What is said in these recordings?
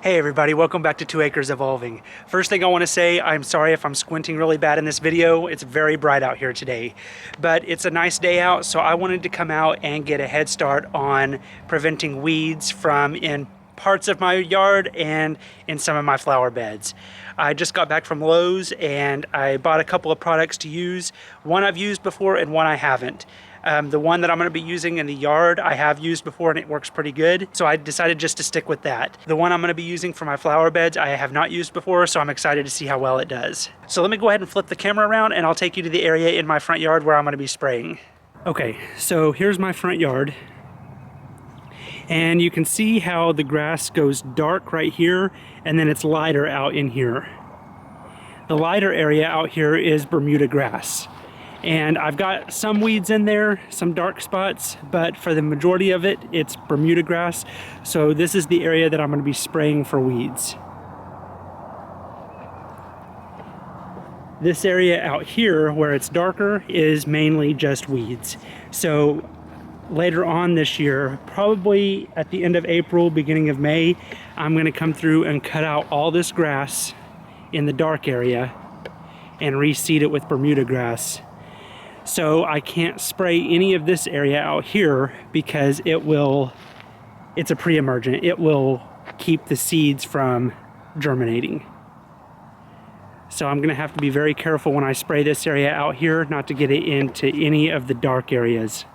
Hey everybody, welcome back to 2 Acres Evolving. First thing I want to say, I'm sorry if I'm squinting really bad in this video. It's very bright out here today, but it's a nice day out, so I wanted to come out and get a head start on preventing weeds from in parts of my yard and in some of my flower beds. I just got back from Lowe's and I bought a couple of products to use. One I've used before and one I haven't. The one that I'm going to be using in the yard I have used before and it works pretty good, so I decided just to stick with that. The one I'm going to be using for my flower beds I have not used before, so I'm excited to see how well it does. So let me go ahead and flip the camera around and I'll take you to the area in my front yard where I'm going to be spraying. Okay, so here's my front yard. And you can see how the grass goes dark right here and then it's lighter out in here. The lighter area out here is Bermuda grass. And I've got some weeds in there, some dark spots, but for the majority of it, it's Bermuda grass. So this is the area that I'm going to be spraying for weeds. This area out here, where it's darker, is mainly just weeds. So later on this year, probably at the end of April, beginning of May, I'm going to come through and cut out all this grass in the dark area and reseed it with Bermuda grass. So I can't spray any of this area out here because it's a pre-emergent. It will keep the seeds from germinating. So I'm gonna have to be very careful when I spray this area out here not to get it into any of the dark areas.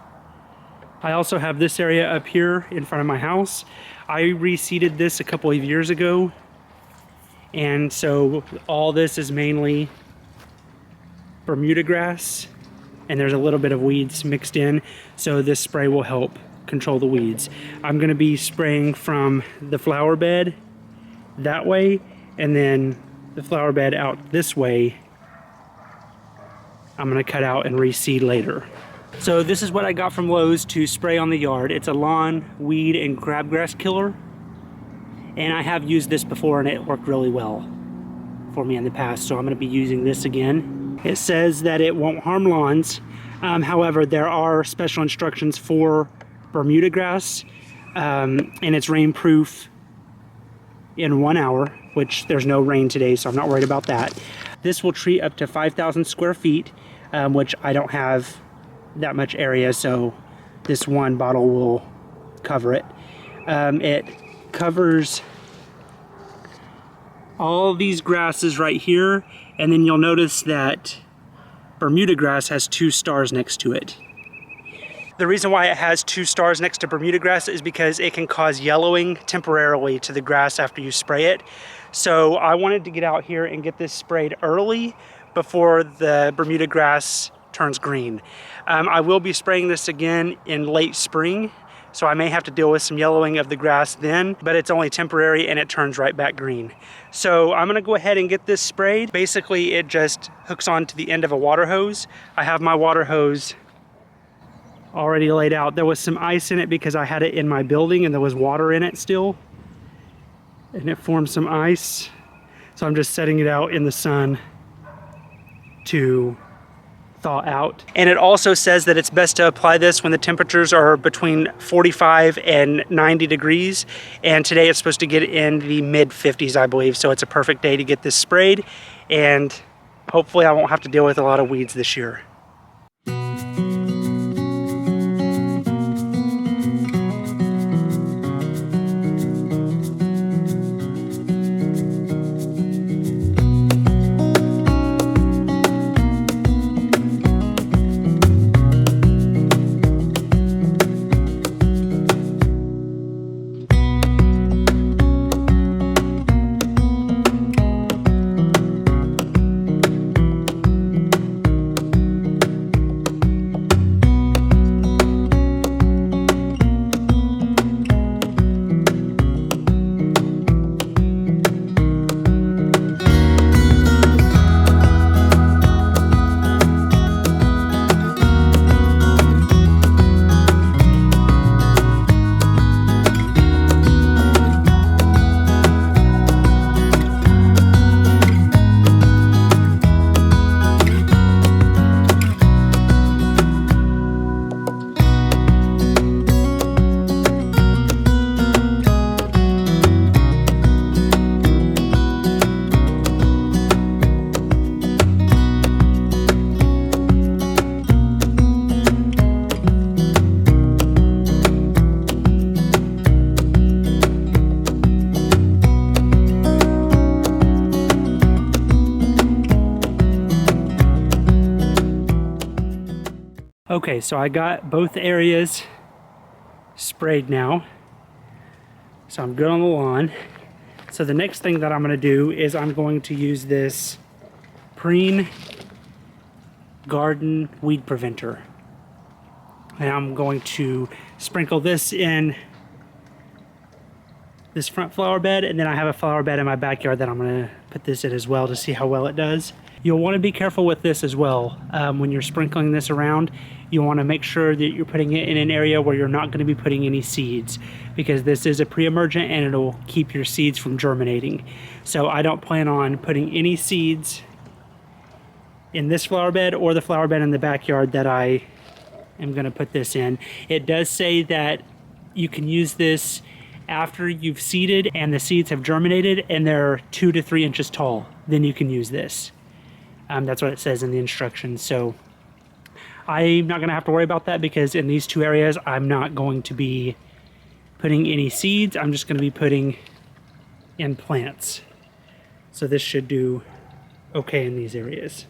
I also have this area up here in front of my house. I reseeded this a couple of years ago. And so all this is mainly Bermuda grass. And there's a little bit of weeds mixed in, so this spray will help control the weeds. I'm going to be spraying from the flower bed that way, and then the flower bed out this way I'm going to cut out and reseed later. So this is what I got from Lowe's to spray on the yard. It's a lawn, weed, and crabgrass killer, and I have used this before and it worked really well for me in the past, so I'm going to be using this again. It says that it won't harm lawns. However, there are special instructions for Bermuda grass, and it's rain proof in 1 hour, which there's no rain today, so I'm not worried about that. This will treat up to 5,000 square feet, which I don't have that much area, so this one bottle will cover it. It covers all these grasses right here, and then you'll notice that Bermuda grass has 2 stars next to it. The reason why it has 2 stars next to Bermuda grass is because it can cause yellowing temporarily to the grass after you spray it. So I wanted to get out here and get this sprayed early before the Bermuda grass turns green. I will be spraying this again in late spring, so I may have to deal with some yellowing of the grass then, but it's only temporary and it turns right back green. So I'm gonna go ahead and get this sprayed. Basically, it just hooks on to the end of a water hose. I have my water hose already laid out. There was some ice in it because I had it in my building and there was water in it still. And it formed some ice. So I'm just setting it out in the sun to thaw out. And it also says that it's best to apply this when the temperatures are between 45 and 90 degrees. And today it's supposed to get in the mid 50s, I believe. So it's a perfect day to get this sprayed. And hopefully I won't have to deal with a lot of weeds this year. Okay, so I got both areas sprayed now. So I'm good on the lawn. So the next thing that I'm gonna do is I'm going to use this Preen Garden Weed Preventer. And I'm going to sprinkle this in this front flower bed, and then I have a flower bed in my backyard that I'm gonna put this in as well to see how well it does. You'll wanna be careful with this as well. When you're sprinkling this around, you wanna make sure that you're putting it in an area where you're not gonna be putting any seeds, because this is a pre-emergent and it'll keep your seeds from germinating. So I don't plan on putting any seeds in this flower bed or the flower bed in the backyard that I am gonna put this in. It does say that you can use this after you've seeded and the seeds have germinated and they're 2 to 3 inches tall. Then you can use this. That's what it says in the instructions. So I'm not gonna have to worry about that, because in these two areas I'm not going to be putting any seeds. I'm just gonna be putting in plants. So this should do okay in these areas.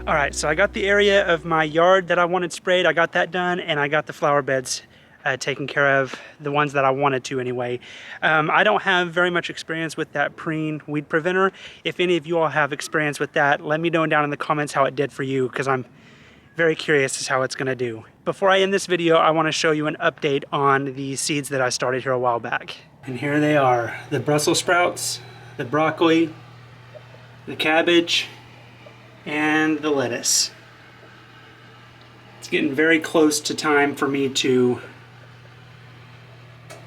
All right, so I got the area of my yard that I wanted sprayed. I got that done, and I got the flower beds taken care of, the ones that I wanted to anyway. I don't have very much experience with that Preen weed preventer. If any of you all have experience with that, let me know down in the comments how it did for you, because I'm very curious as how it's gonna do. Before I end this video, I wanna show you an update on the seeds that I started here a while back. And here they are, the Brussels sprouts, the broccoli, the cabbage, and the lettuce. It's getting very close to time for me to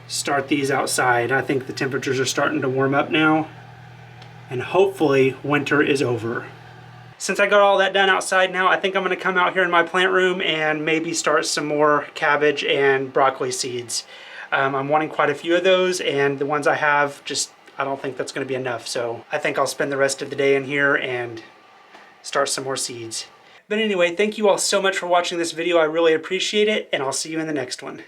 start these outside. I think the temperatures are starting to warm up now, and hopefully winter is over. Since I got all that done outside now, I think I'm gonna come out here in my plant room and maybe start some more cabbage and broccoli seeds. I'm wanting quite a few of those, and the ones I have, I don't think that's gonna be enough. So I think I'll spend the rest of the day in here and start some more seeds. But anyway, thank you all so much for watching this video. I really appreciate it, and I'll see you in the next one.